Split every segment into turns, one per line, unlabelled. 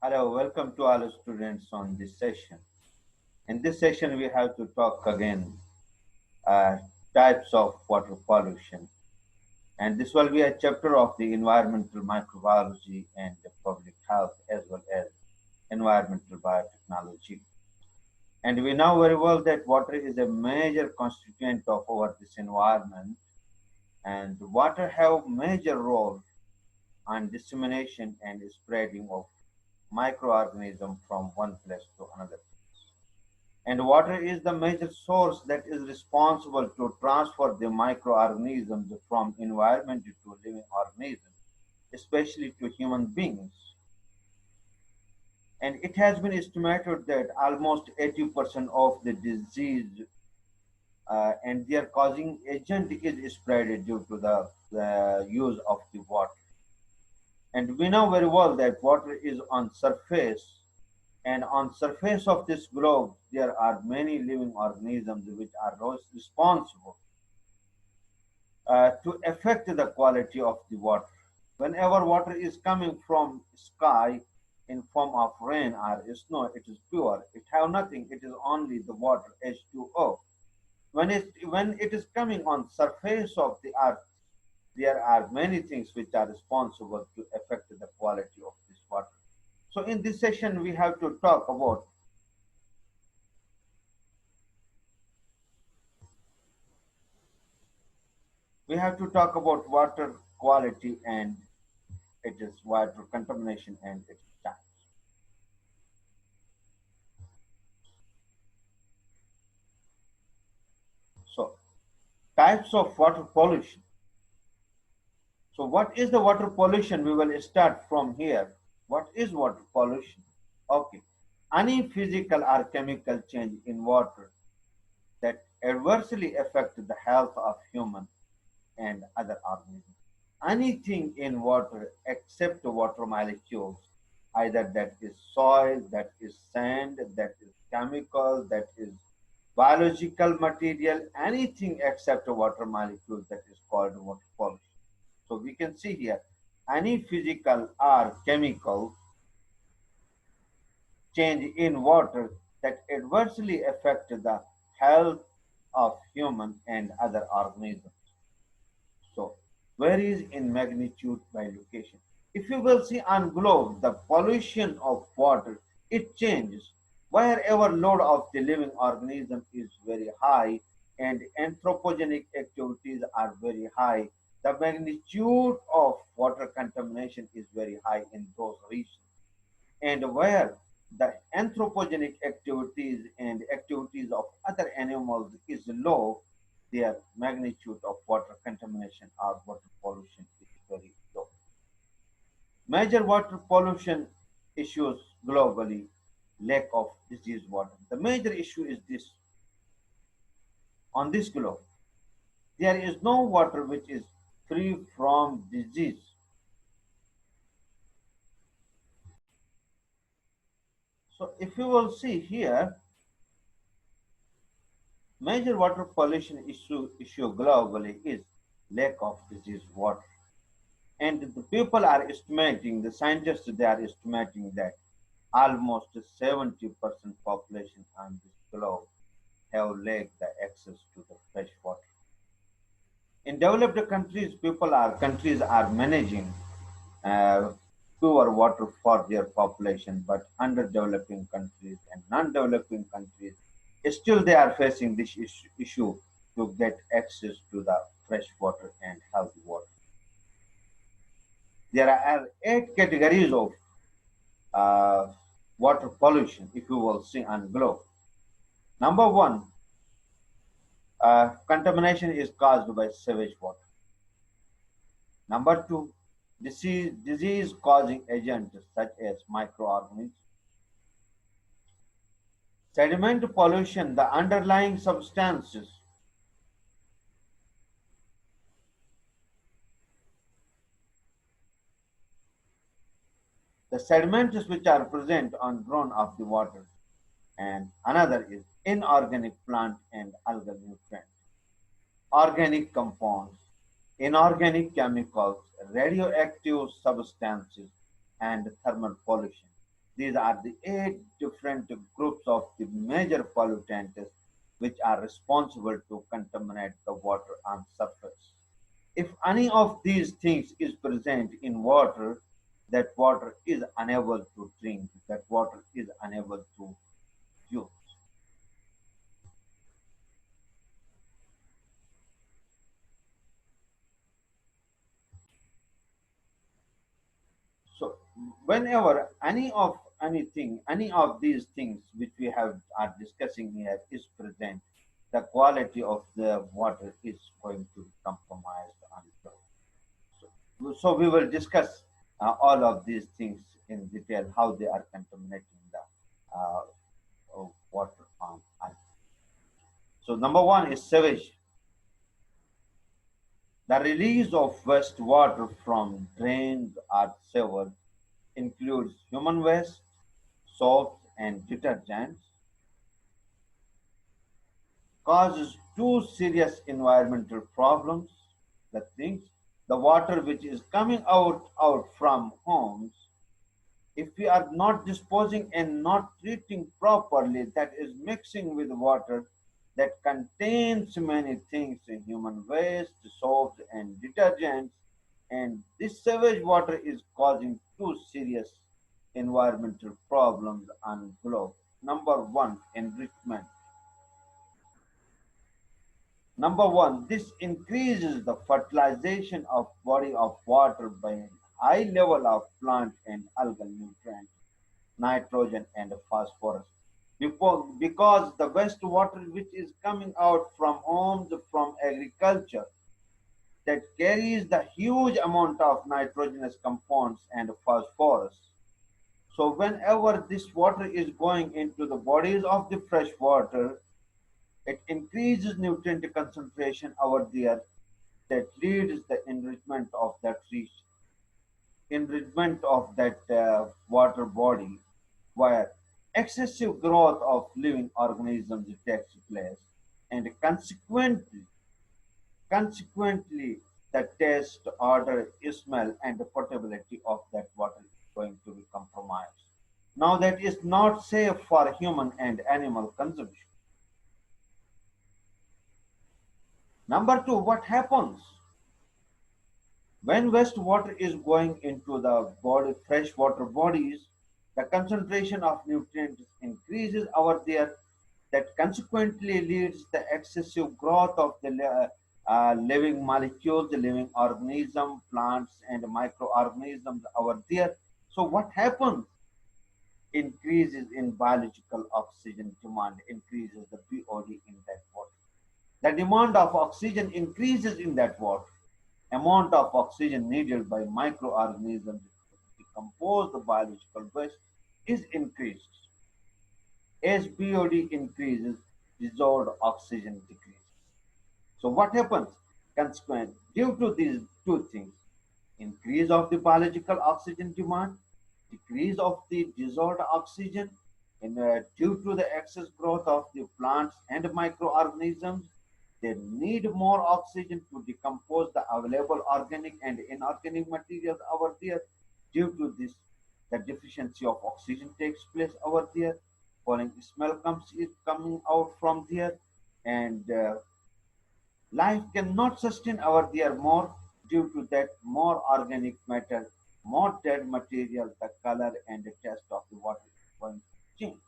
Hello, welcome to all students on this session. In this session, we have to talk again uh, types of water pollution. And this will be a chapter of the environmental microbiology and the public health as well as environmental biotechnology. And we know very well that water is a major constituent of our this environment, and water have major role on dissemination and spreading of microorganisms from one place to another. And water is the major source that is responsible to transfer the microorganisms from environment to living organisms, especially to human beings. And it has been estimated that almost 80% of the disease and their causing agent is spread due to the use of the water. And we know very well that water is on surface, and on surface of this globe there are many living organisms which are responsible to affect the quality of the water. Whenever water is coming from sky in form of rain or snow, it is pure. It have nothing. It is only the water H2O. When it is coming on surface of the earth, there are many things which are responsible to affect the quality of this water. So in this session, we have to talk about water quality and it is water contamination and its types. So, types of water pollution. So, what is the water pollution? We will start from here. What is water pollution? Okay, any physical or chemical change in water that adversely affect the health of human and other organisms. Anything in water except water molecules, either that is soil, that is sand, that is chemical, that is biological material, anything except water molecules, that is called water pollution. So we can see here any physical or chemical change in water that adversely affect the health of human and other organisms. So varies in magnitude by location. If you will see on globe, the pollution of water, it changes wherever load of the living organism is very high and anthropogenic activities are very high. The magnitude of water contamination is very high in those regions. And where the anthropogenic activities and activities of other animals is low, their magnitude of water contamination or water pollution is very low. Major water pollution issues globally, lack of disease water. The major issue is this: on this globe, there is no water which is free from disease. So if you will see here, major water pollution issue globally is lack of disease water. And the people are estimating, the scientists, they are estimating that almost 70% population on this globe have lacked the access to the fresh water. In developed countries, countries are managing uh, pure water for their population, but underdeveloping countries and non-developing countries, still they are facing this issue to get access to the fresh water and healthy water. There are 8 categories of uh, water pollution, if you will see on globe. Number one, contamination is caused by sewage water. Number two, disease causing agents such as microorganisms. Sediment pollution, the underlying substances. The sediments which are present on ground of the water. And another is inorganic plant and algal nutrients. Organic compounds, inorganic chemicals, radioactive substances, and thermal pollution. These are the 8 different groups of the major pollutants which are responsible to contaminate the water on surface. If any of these things is present in water, that water is unable to drink, that water is unable to use. So whenever any of these things which we have are discussing here is present, the quality of the water is going to be compromised on the so we will discuss all of these things in detail, how they are contaminating the water on Earth. So number one is sewage. The release of wastewater from drains or sewers includes human waste, soaps, and detergents, causes two serious environmental problems. The things, the water which is coming out from homes, if we are not disposing and not treating properly, that is mixing with water that contains many things, human waste, soaps, and detergents, and this sewage water is causing two serious environmental problems on globe. Number one, enrichment. Number one, this increases the fertilization of body of water by high level of plant and algal nutrients, nitrogen and phosphorus. Because the wastewater which is coming out from homes, from agriculture, that carries the huge amount of nitrogenous compounds and phosphorus. So whenever this water is going into the bodies of the fresh water, it increases nutrient concentration over there that leads the enrichment of that water body where excessive growth of living organisms takes place, and consequently the taste, odor, smell, and the potability of that water is going to be compromised. Now that is not safe for human and animal consumption. Number two, what happens when wastewater is going into the body, freshwater bodies? The concentration of nutrients increases over there. That consequently leads the excessive growth of the living molecules, the living organism, plants, and microorganisms over there. So what happens? Increases in biological oxygen demand, increases the BOD in that water. The demand of oxygen increases in that water. Amount of oxygen needed by microorganisms to decompose the biological waste is increased. As BOD increases, dissolved oxygen decreases. So what happens? Consequent due to these two things, increase of the biological oxygen demand, decrease of the dissolved oxygen, and due to the excess growth of the plants and microorganisms, they need more oxygen to decompose the available organic and inorganic materials over there. Due to this, the deficiency of oxygen takes place over there. Falling smell is coming out from there, and life cannot sustain over there more. Due to that, more organic matter, more dead material, the color and the taste of the water is going to change.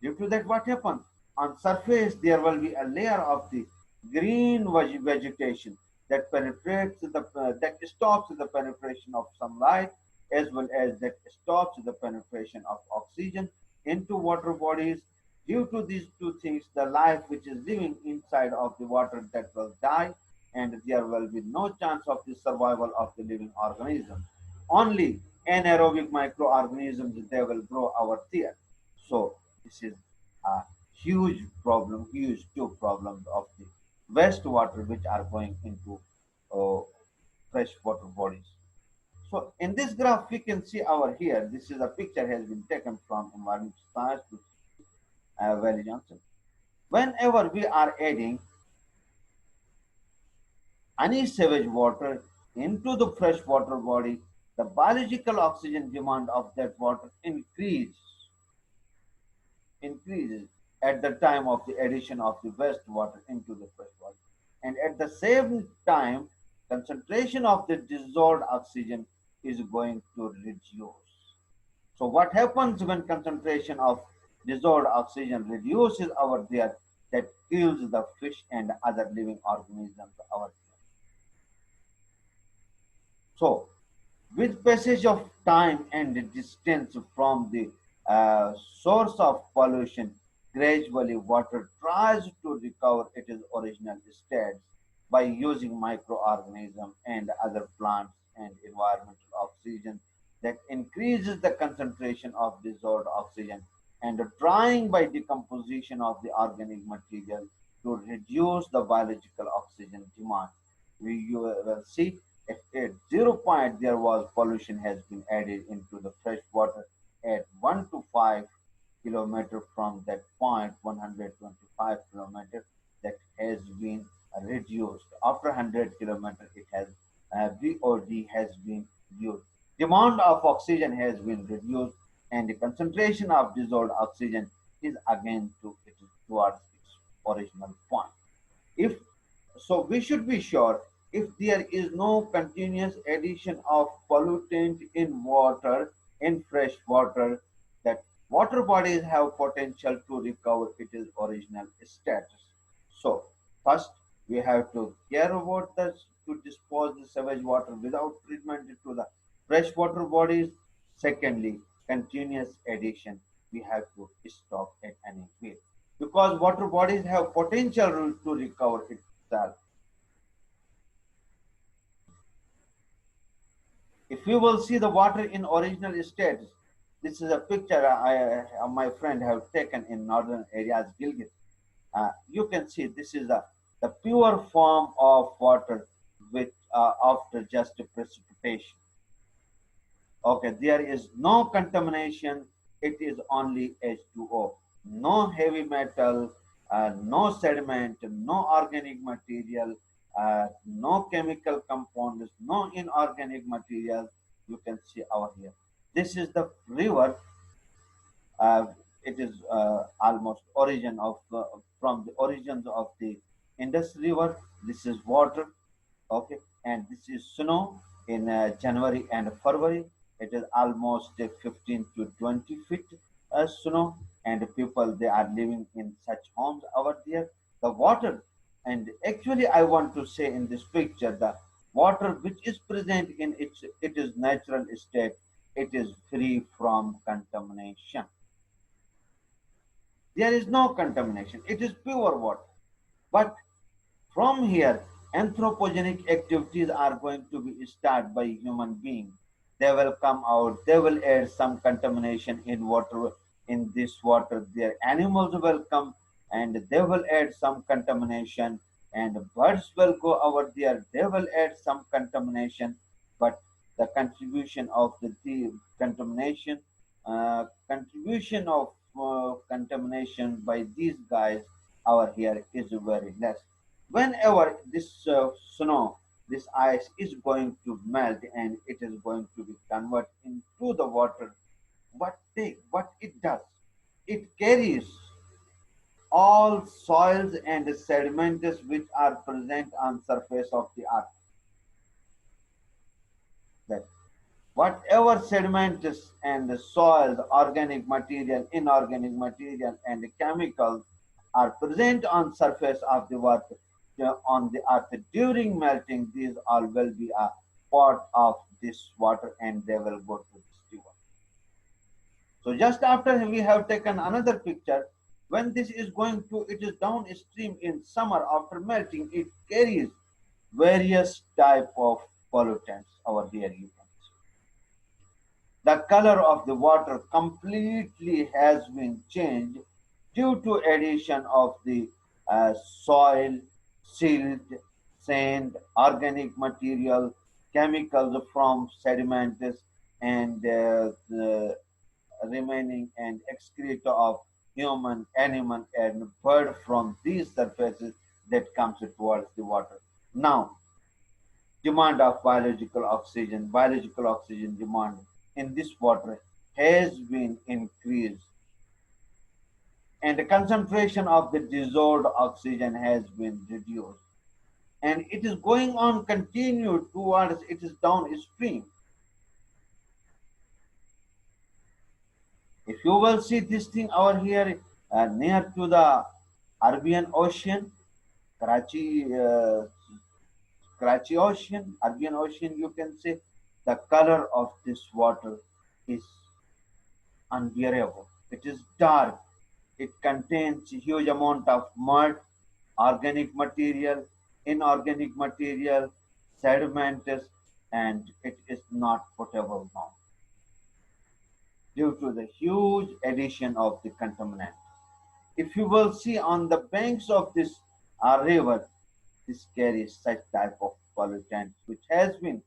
Due to that, what happens? On surface, there will be a layer of the green vegetation that penetrates that stops the penetration of sunlight, as well as that stops the penetration of oxygen into water bodies. Due to these two things, the life which is living inside of the water that will die, and there will be no chance of the survival of the living organism. Only anaerobic microorganisms they will grow over there. So this is a huge problem, huge two problems of the wastewater which are going into uh, freshwater bodies. So in this graph, we can see over here, this is a picture has been taken from environmental science to Valley Johnson. Whenever we are adding any sewage water into the freshwater body, the biological oxygen demand of that water increases at the time of the addition of the wastewater into the fresh water. And at the same time, concentration of the dissolved oxygen is going to reduce. So what happens when concentration of dissolved oxygen reduces over there? That kills the fish and other living organisms over there. So with passage of time and distance from the source of pollution, gradually water tries to recover its original state by using microorganisms and other plants and environmental oxygen that increases the concentration of dissolved oxygen and drying by decomposition of the organic material to reduce the biological oxygen demand. You will see at 0 point there was pollution has been added into the fresh water at 1 to 5 kilometer from that point 125 kilometer that has been reduced. After 100 kilometer it has BOD has been reduced. Demand of oxygen has been reduced and the concentration of dissolved oxygen is again towards its original point. If so, we should be sure if there is no continuous addition of pollutant in water, in fresh water, that water bodies have potential to recover its original status. So, first we have to care about this to dispose the sewage water without treatment to the freshwater bodies. Secondly, continuous addition we have to stop at any way because water bodies have potential to recover itself. If you will see the water in original state, this is a picture my friend have taken in northern areas, Gilgit. You can see this is the pure form of water with after just precipitation. Okay, there is no contamination. It is only H2O. No heavy metal, no sediment, no organic material, no chemical compounds, no inorganic material. You can see over here. This is the river. Uh, it is almost origin of from the origins of the Indus River. This is water, okay, and this is snow in January and February. It is almost 15 to 20 feet snow, and people they are living in such homes over there. The water, and actually I want to say in this picture the water which is present in its natural state, it is free from contamination. There is no contamination. It is pure water. But from here, anthropogenic activities are going to be started by human beings. They will come out, they will add some contamination in water, in this water. Their animals will come and they will add some contamination, and birds will go over there, they will add some contamination. But the contribution of the contribution of contamination by these guys over here is very less. Whenever this snow, this ice is going to melt and it is going to be converted into the water, what it does, it carries all soils and sediments which are present on surface of the earth. That whatever sediments and the soil, the organic material, inorganic material, and the chemicals are present on surface of the water on the earth during melting, these all will be a part of this water and they will go to this river. So just after we have taken another picture, when this is going to, it is downstream in summer after melting, it carries various type of pollutants over there. You can see the color of the water completely has been changed due to addition of the soil, silt, sand, organic material, chemicals from sediments, and the remaining and excreta of human, animal, and bird from these surfaces that comes towards the water. Now, demand of biological oxygen demand in this water has been increased, and the concentration of the dissolved oxygen has been reduced, and it is going on continue towards it is downstream. If you will see this thing over here near to the Arabian Ocean, Karachi, Arabian Ocean, you can say the color of this water is unbearable. It is dark. It contains a huge amount of mud, organic material, inorganic material, sedimentous, and it is not potable now due to the huge addition of the contaminant. If you will see on the banks of this river, this carries such type of pollutants which has been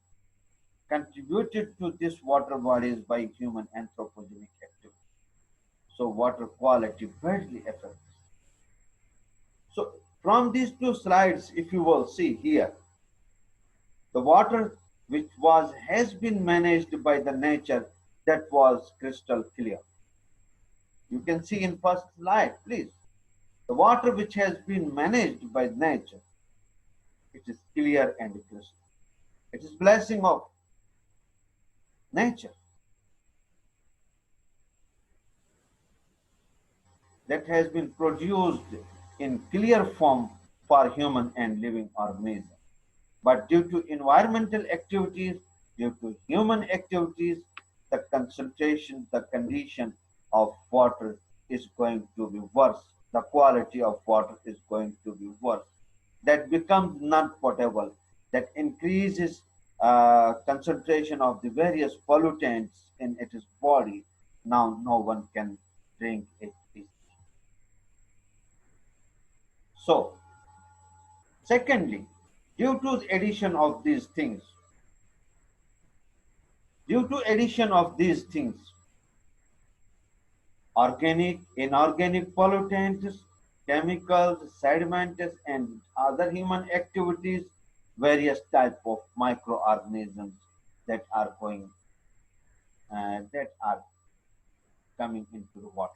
contributed to these water bodies by human anthropogenic activity. So water quality badly affects. So from these two slides, if you will see here, the water which was has been managed by the nature, that was crystal clear. You can see in first slide, please. The water which has been managed by nature, it is clear and crystal. It is blessing of nature that has been produced in clear form for human and living organisms. But due to environmental activities, due to human activities, the concentration, the condition of water is going to be worse. The quality of water is going to be worse. That becomes not potable. That increases concentration of the various pollutants in its body. Now no one can drink it. So, secondly, due to the addition of these things, organic, inorganic pollutants, chemicals, sediments, and other human activities, various type of microorganisms that are going that are coming into the water.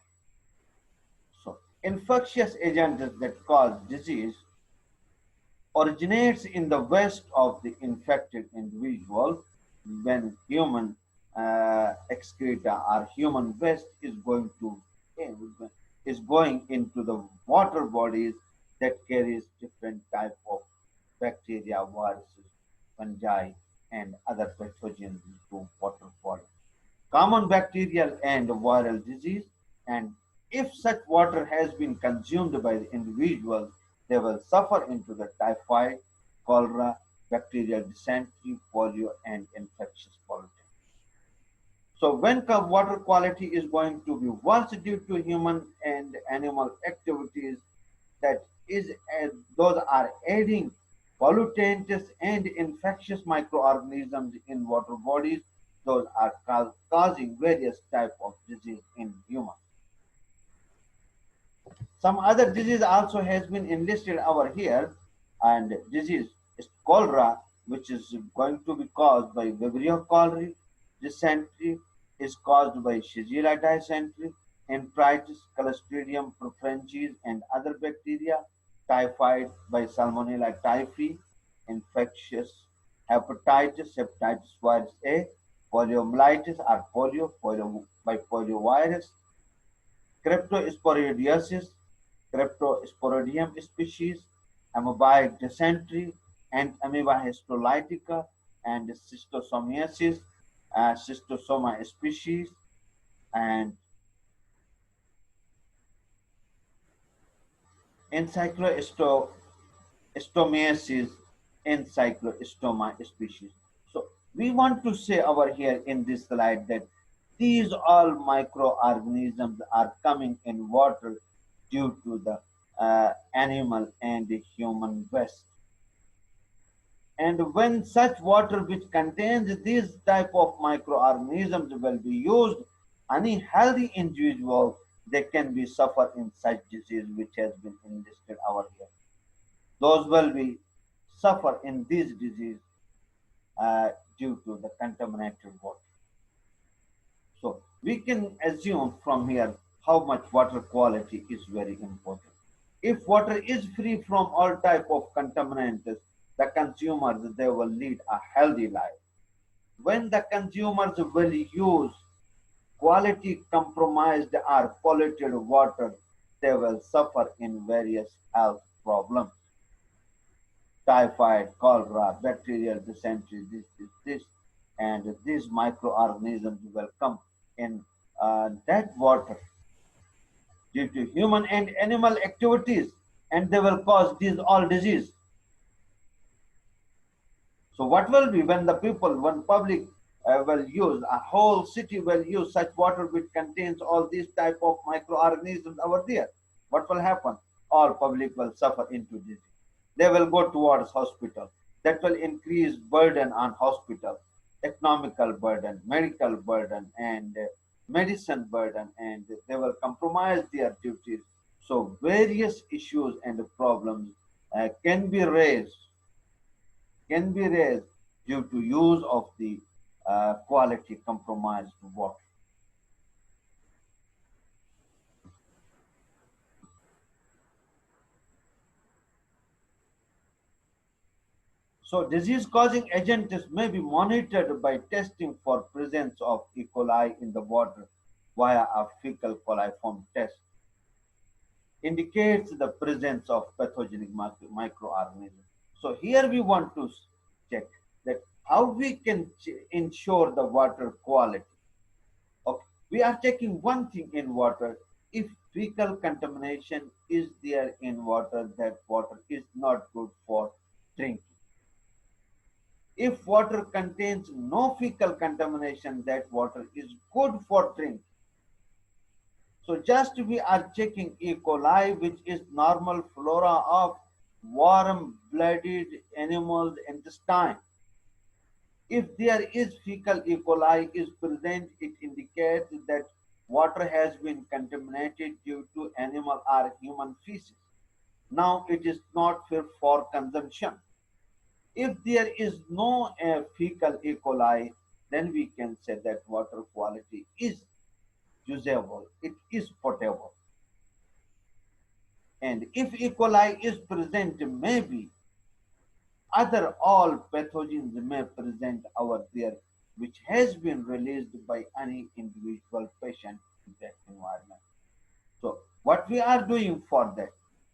So, infectious agents that cause disease originates in the waste of the infected individual when human excreta or human waste is going into the water bodies that carries different type of bacteria, viruses, fungi, and other pathogens into water body. Common bacterial and viral disease, and if such water has been consumed by the individual, they will suffer into the typhoid, cholera, bacterial dysentery, polio, and infectious pollutants. So when water quality is going to be worse due to human and animal activities, that is, those are adding pollutants and infectious microorganisms in water bodies. Those are causing various type of disease in humans. Some other disease also has been enlisted over here, and disease is cholera, which is going to be caused by Vibrio cholerae. Dysentery is caused by Shigella dysentery, enteritis, Clostridium perfringens, and other bacteria. Typhoid by Salmonella typhi, infectious hepatitis virus A, poliomyelitis or polio by poliovirus, cryptosporidiosis, Cryptosporidium species, amoebic dysentery, and amoeba histolytica, and schistosomiasis, schistosoma species, and encyclostomiasis, encyclostoma species. So we want to say over here in this slide that these all microorganisms are coming in water due to the animal and the human waste. And when such water which contains these type of microorganisms will be used, any healthy individual, they can be suffer in such disease which has been enlisted over here. Those will be suffer in this disease due to the contaminated water. So we can assume from here how much water quality is very important. If water is free from all type of contaminants, the consumers they will lead a healthy life. When the consumers will use quality compromised or polluted water, they will suffer in various health problems. Typhoid, cholera, bacterial dysentery, this, and these microorganisms will come in that water due to human and animal activities, and they will cause these all disease. So what will be when the people, when public will use, a whole city will use such water which contains all these type of microorganisms over there? What will happen? All public will suffer into disease. They will go towards hospital. That will increase burden on hospital, economical burden, medical burden, and medicine burden, and they will compromise their duties. So various issues and problems can be raised due to use of the quality compromised water. So disease-causing agents may be monitored by testing for presence of E. coli in the water via a fecal coliform test. Indicates the presence of pathogenic microorganisms. So here we want to check that how we can ensure the water quality. Okay, we are checking one thing in water. If fecal contamination is there in water, that water is not good for drinking. If water contains no fecal contamination, that water is good for drinking. So just we are checking E. coli, which is normal flora of warm-blooded animals' intestine. If there is fecal E. coli is present, it indicates that water has been contaminated due to animal or human feces. Now it is not fit for consumption. If there is no fecal E. coli, then we can say that water quality is usable, it is potable. And if E. coli is present, maybe other all pathogens may present over there, which has been released by any individual patient in that environment. So what we are doing for that?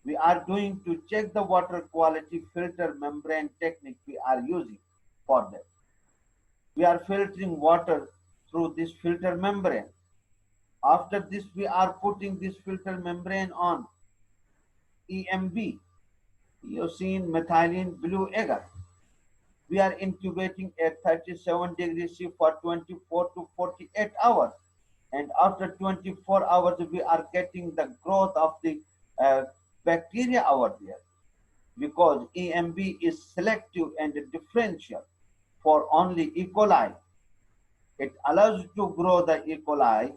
We are doing to check the water quality filter membrane technique we are using for that. We are filtering water through this filter membrane. After this, we are putting this filter membrane on EMB, eosine methylene blue agar. We are incubating at 37 degrees C for 24 to 48 hours. And after 24 hours, we are getting the growth of the bacteria over there, because EMB is selective and differential for only E. coli. It allows to grow the E. coli.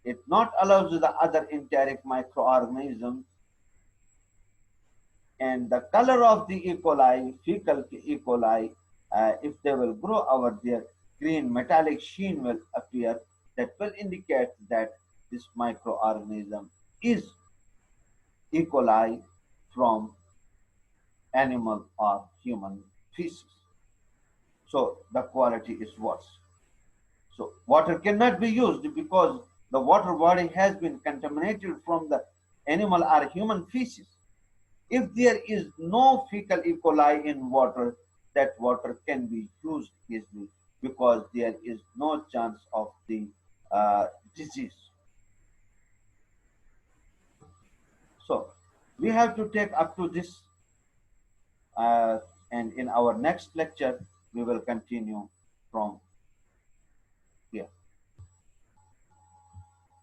It not allows the other enteric microorganisms. And the color of the E. coli, fecal E. coli, if they will grow over there, green metallic sheen will appear that will indicate that this microorganism is E. coli from animal or human feces. So the quality is worse. So water cannot be used because the water body has been contaminated from the animal or human feces. If there is no fecal E. coli in water, that water can be used easily because there is no chance of the disease. So we have to take up to this, and in our next lecture, we will continue from here.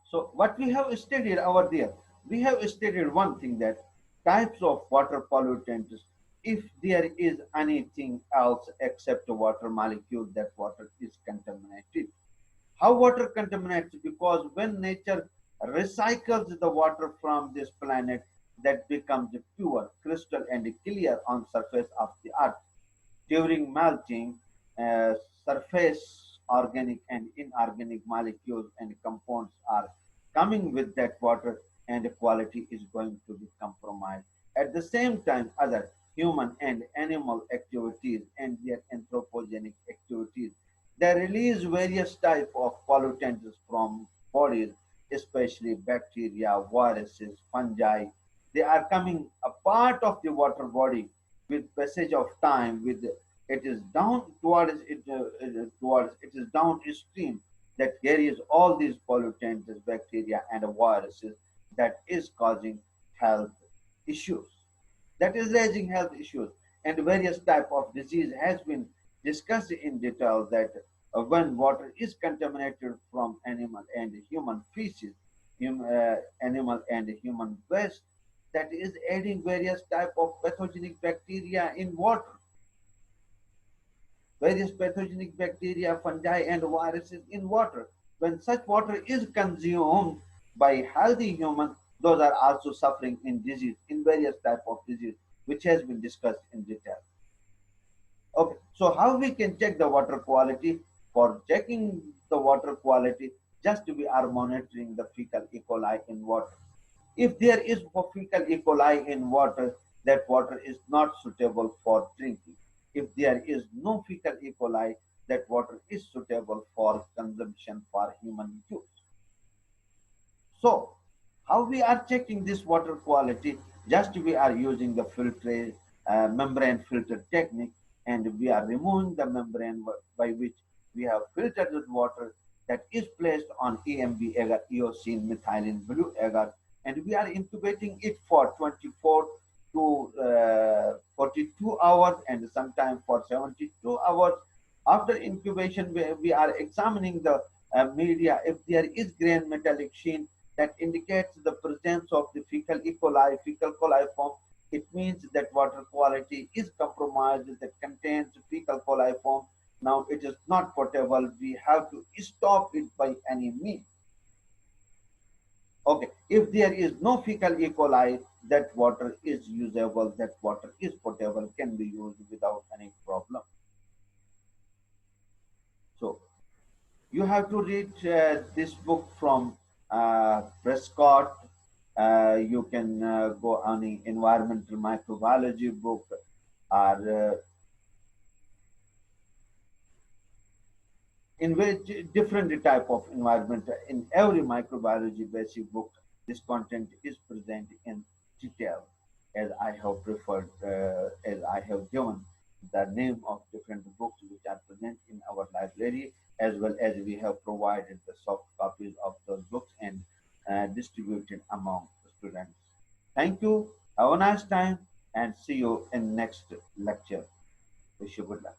So what we have studied over there, we have studied one thing, that types of water pollutants, if there is anything else except water molecule, that water is contaminated. How water contaminates? Because when nature recycles the water from this planet, that becomes pure, crystal and clear on surface of the earth. During melting, uh, surface organic and inorganic molecules and compounds are coming with that water, and the quality is going to be compromised. At the same time, other human and animal activities and their anthropogenic activities, they release various type of pollutants from bodies, especially bacteria, viruses, fungi. They are coming a part of the water body with passage of time. With it is down towards it is downstream that carries all these pollutants, bacteria and viruses, that is causing health issues, that is raising health issues. And various type of disease has been discussed in detail, that when water is contaminated from animal and human feces, animal and human waste, that is adding various type of pathogenic bacteria in water, various pathogenic bacteria, fungi, and viruses in water. When such water is consumed by healthy humans, those are also suffering in disease, in various type of disease, which has been discussed in detail. Okay, so how we can check the water quality? For checking the water quality, just we are monitoring the fecal E. coli in water. If there is fecal E. coli in water, that water is not suitable for drinking. If there is no fecal E. coli, that water is suitable for consumption for human use. So, how we are checking this water quality? Just we are using the filter membrane filter technique, and we are removing the membrane by which we have filtered the water, that is placed on EMB agar, eosine methylene blue agar, and we are incubating it for 24 to 42 hours, and sometimes for 72 hours. After incubation, we are examining the media. If there is grain metallic sheen, that indicates the presence of the fecal E. coli, fecal coliform. It means that water quality is compromised, that contains fecal coliform. Now it is not potable. We have to stop it by any means. Okay, if there is no fecal E. coli, that water is usable, that water is potable, can be used without any problem. So you have to read this book from Prescott. You can go on the environmental microbiology book, or in which different type of environment. In every microbiology basic book, this content is present in detail, as I have preferred, as I have given the name of different books which are present in our library, as well as we have provided the soft copies of those books and distributed among the students. Thank you. Have a nice time, and see you in next lecture. Wish you good luck.